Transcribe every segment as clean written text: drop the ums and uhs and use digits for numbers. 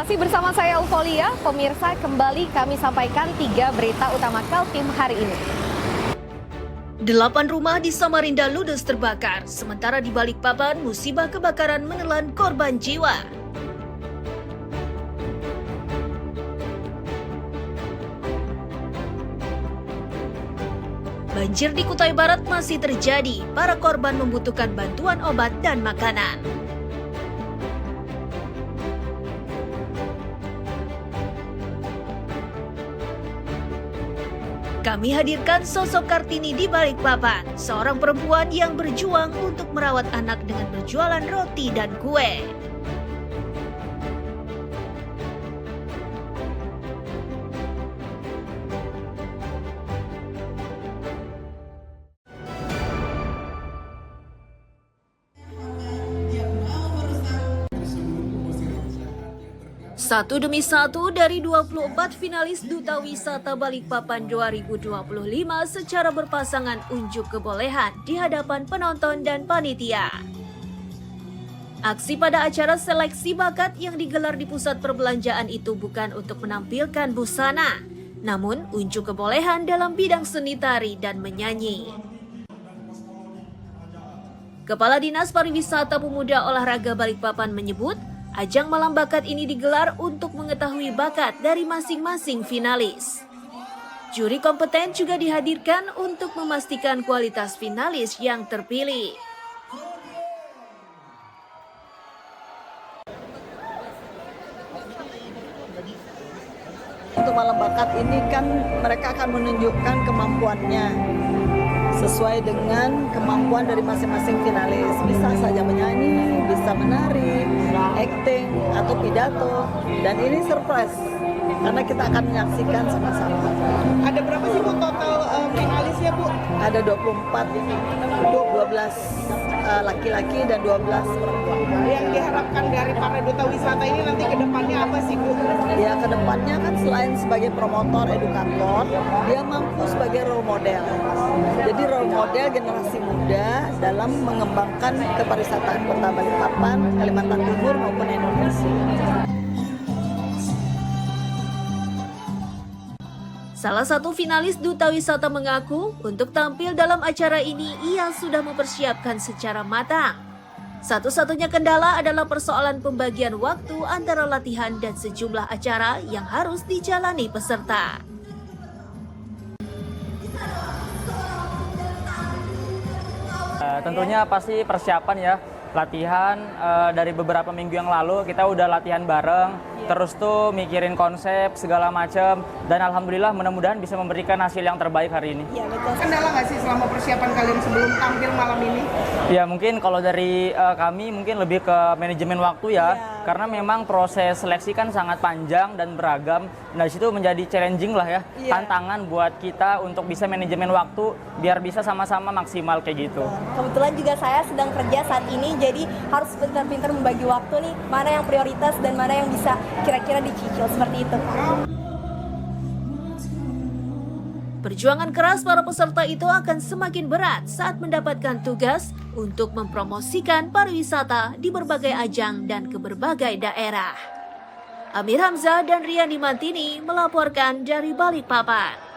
Masih bersama saya Eufolia, pemirsa kembali kami sampaikan 3 berita utama Kaltim hari ini. 8 rumah di Samarinda ludes terbakar, sementara di Balikpapan musibah kebakaran menelan korban jiwa. Banjir di Kutai Barat masih terjadi, para korban membutuhkan bantuan obat dan makanan. Kami hadirkan sosok Kartini di Balikpapan, seorang perempuan yang berjuang untuk merawat anak dengan berjualan roti dan kue. Satu demi satu dari 24 finalis Duta Wisata Balikpapan 2025 secara berpasangan unjuk kebolehan di hadapan penonton dan panitia. Aksi pada acara seleksi bakat yang digelar di pusat perbelanjaan itu bukan untuk menampilkan busana, namun unjuk kebolehan dalam bidang seni tari dan menyanyi. Kepala Dinas Pariwisata Pemuda Olahraga Balikpapan menyebut, ajang malam bakat ini digelar untuk mengetahui bakat dari masing-masing finalis. Juri kompeten juga dihadirkan untuk memastikan kualitas finalis yang terpilih. Untuk malam bakat ini kan mereka akan menunjukkan kemampuannya sesuai dengan kemampuan dari masing-masing finalis. Bisa saja menyanyi, bisa menari, acting, atau pidato. Dan ini surprise, karena kita akan menyaksikan sama-sama. Ada berapa sih Bu total finalisnya Bu? Ada 24, 12 laki-laki dan 12 perempuan. Yang diharapkan dari para duta wisata ini nanti ke depannya apa sih Bu? Ya, ke depannya kan selain sebagai promotor, edukator, dia mampu sebagai role model. Jadi role model generasi muda dalam mengembangkan kepariwisataan Kota Balikpapan, Kalimantan Timur maupun Indonesia. Salah satu finalis Duta Wisata mengaku untuk tampil dalam acara ini ia sudah mempersiapkan secara matang. Satu-satunya kendala adalah persoalan pembagian waktu antara latihan dan sejumlah acara yang harus dijalani peserta. Tentunya pasti persiapan ya, latihan dari beberapa minggu yang lalu kita udah latihan bareng, terus tuh mikirin konsep segala macam, dan alhamdulillah mudah-mudahan bisa memberikan hasil yang terbaik hari ini. Iya betul. Kendala nggak sih selama persiapan kalian sebelum tampil malam ini? Ya mungkin kalau dari kami mungkin lebih ke manajemen waktu ya, karena memang proses seleksi kan sangat panjang dan beragam. Nah disitu menjadi challenging lah ya, tantangan buat kita untuk bisa manajemen waktu biar bisa sama-sama maksimal kayak gitu. Kebetulan juga saya sedang kerja saat ini, jadi harus pintar-pintar membagi waktu nih, mana yang prioritas dan mana yang bisa kira-kira dicicil seperti itu. Perjuangan keras para peserta itu akan semakin berat saat mendapatkan tugas untuk mempromosikan pariwisata di berbagai ajang dan ke berbagai daerah. Amir Hamzah dan Rian Dimantini melaporkan dari Balikpapan.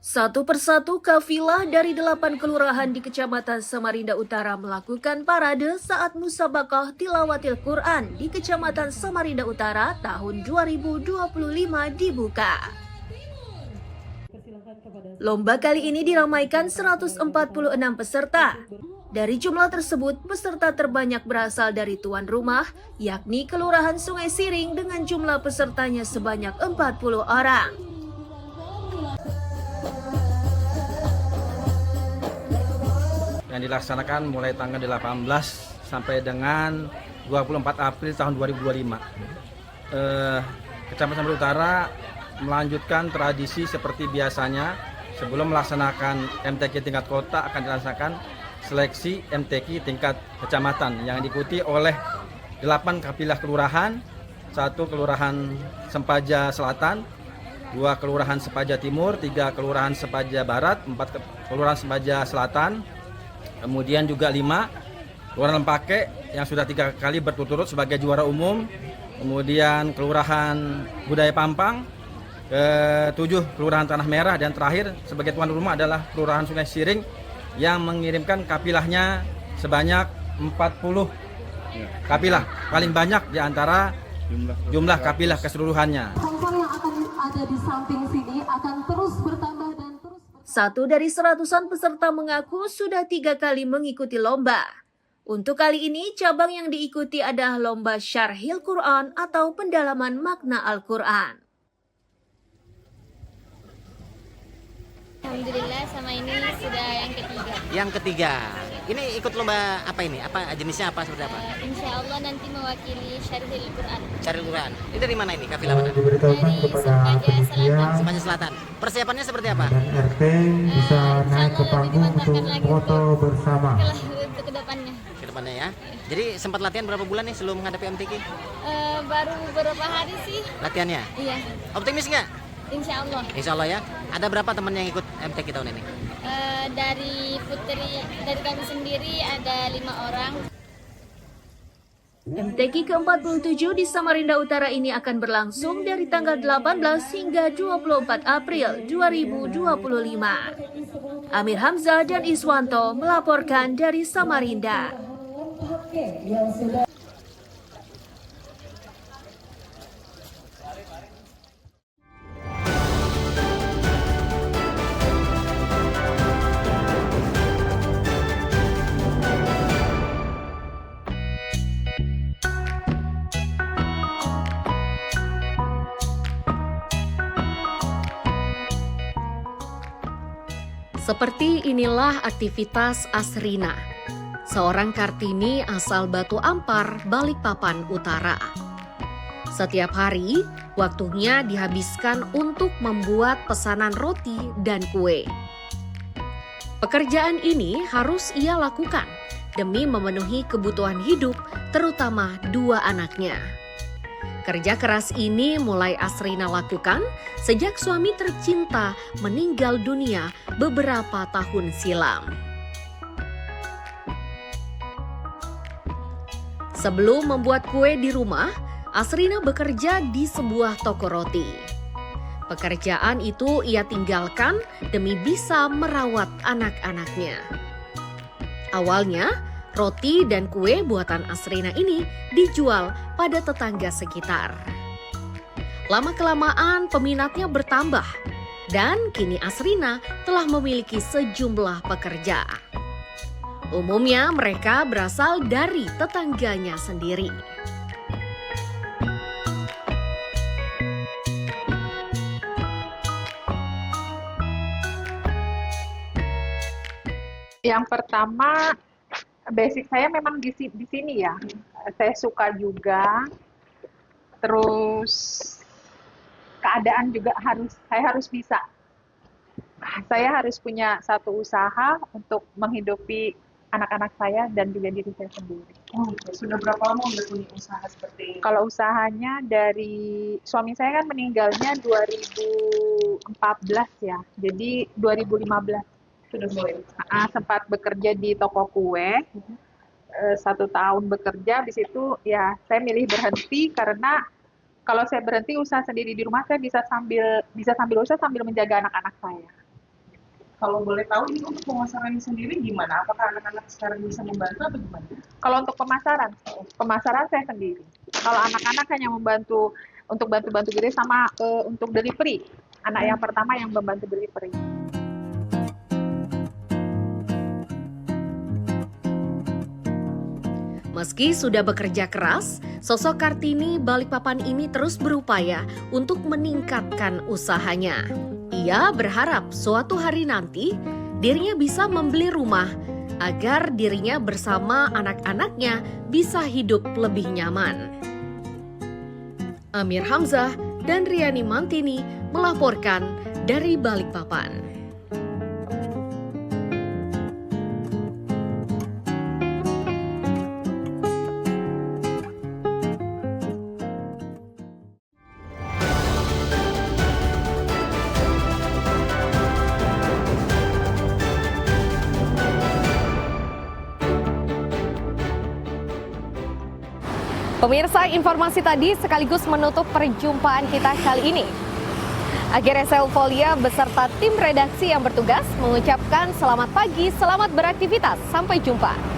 Satu persatu kafilah dari 8 kelurahan di Kecamatan Samarinda Utara melakukan parade saat musabaqah tilawatil Quran di Kecamatan Samarinda Utara tahun 2025 dibuka. Lomba kali ini diramaikan 146 peserta. Dari jumlah tersebut, peserta terbanyak berasal dari tuan rumah, yakni Kelurahan Sungai Siring dengan jumlah pesertanya sebanyak 40 orang. Yang dilaksanakan mulai tanggal 18 sampai dengan 24 April tahun 2025. Kecamatan Samarinda Utara melanjutkan tradisi seperti biasanya. Sebelum melaksanakan MTQ tingkat kota akan dilaksanakan seleksi MTQ tingkat kecamatan yang diikuti oleh 8 kapilah kelurahan, 1 kelurahan Sempaja Selatan, 2 kelurahan Sepaja Timur, 3 kelurahan Sepaja Barat, 4 kelurahan Sepaja Selatan, kemudian juga 5 kelurahan Lempake yang sudah 3 kali berturut-turut sebagai juara umum, kemudian kelurahan Budaya Pampang, 7 kelurahan Tanah Merah, dan terakhir sebagai tuan rumah adalah kelurahan Sungai Siring yang mengirimkan kapilahnya sebanyak 40 kapilah, paling banyak di antara jumlah kapilah keseluruhannya. Sampel yang akan ada di samping sini akan terus bertambah dan terus Satu dari seratusan peserta mengaku sudah 3 kali mengikuti lomba. Untuk kali ini, cabang yang diikuti adalah lomba Syarhil Quran atau pendalaman makna Al-Quran. Alhamdulillah sama ini sudah yang ketiga. Yang ketiga. Ini ikut lomba apa ini? Apa jenisnya apa seperti apa? Insya Allah nanti mewakili Syarhil Quran. Syarhil Quran. Ini dari mana ini? Kafilah mana? Dari Sepaja Selatan. Sepaja Selatan. Persiapannya seperti apa? RT bisa naik ke panggung untuk foto bersama. Untuk kedepannya. Kedepannya ya. Jadi sempat latihan berapa bulan nih sebelum menghadapi MTQ? Baru beberapa hari sih. Latihannya? Iya. Optimis nggak? Insya Allah. Insya Allah ya. Ada berapa teman yang ikut MTQ tahun ini? Dari kami sendiri ada 5 orang. MTQ ke-47 di Samarinda Utara ini akan berlangsung dari tanggal 18 hingga 24 April 2025. Amir Hamzah dan Iswanto melaporkan dari Samarinda. Seperti inilah aktivitas Asrina, seorang Kartini asal Batu Ampar, Balikpapan Utara. Setiap hari, waktunya dihabiskan untuk membuat pesanan roti dan kue. Pekerjaan ini harus ia lakukan demi memenuhi kebutuhan hidup, terutama 2 anaknya. Kerja keras ini mulai Asrina lakukan sejak suami tercinta meninggal dunia beberapa tahun silam. Sebelum membuat kue di rumah, Asrina bekerja di sebuah toko roti. Pekerjaan itu ia tinggalkan demi bisa merawat anak-anaknya. Awalnya, roti dan kue buatan Asrina ini dijual pada tetangga sekitar. Lama-kelamaan peminatnya bertambah dan kini Asrina telah memiliki sejumlah pekerja. Umumnya mereka berasal dari tetangganya sendiri. Yang pertama, basic saya memang di sini ya. Saya suka juga. Terus keadaan juga saya harus bisa. Saya harus punya satu usaha untuk menghidupi anak-anak saya dan juga diri saya sendiri. Sudah berapa lama udah punya usaha seperti ini? Kalau usahanya dari suami saya kan meninggalnya 2014 ya. Jadi 2015. Sudah mulai. Sempat bekerja di toko kue, 1 tahun bekerja. Di situ ya saya milih berhenti karena kalau saya berhenti usaha sendiri di rumah, saya bisa sambil usaha sambil menjaga anak-anak saya. Kalau boleh tahu ini untuk pemasaran sendiri gimana? Apakah anak-anak sekarang bisa membantu atau gimana? Kalau untuk pemasaran saya sendiri. Kalau anak-anak hanya membantu untuk bantu-bantu gede sama untuk delivery. Anak yang pertama yang membantu delivery. Meski sudah bekerja keras, sosok Kartini Balikpapan ini terus berupaya untuk meningkatkan usahanya. Ia berharap suatu hari nanti dirinya bisa membeli rumah agar dirinya bersama anak-anaknya bisa hidup lebih nyaman. Amir Hamzah dan Riani Mantini melaporkan dari Balikpapan. Pemirsa, informasi tadi sekaligus menutup perjumpaan kita kali ini. Akhirnya Selvolia beserta tim redaksi yang bertugas mengucapkan selamat pagi, selamat beraktivitas, sampai jumpa.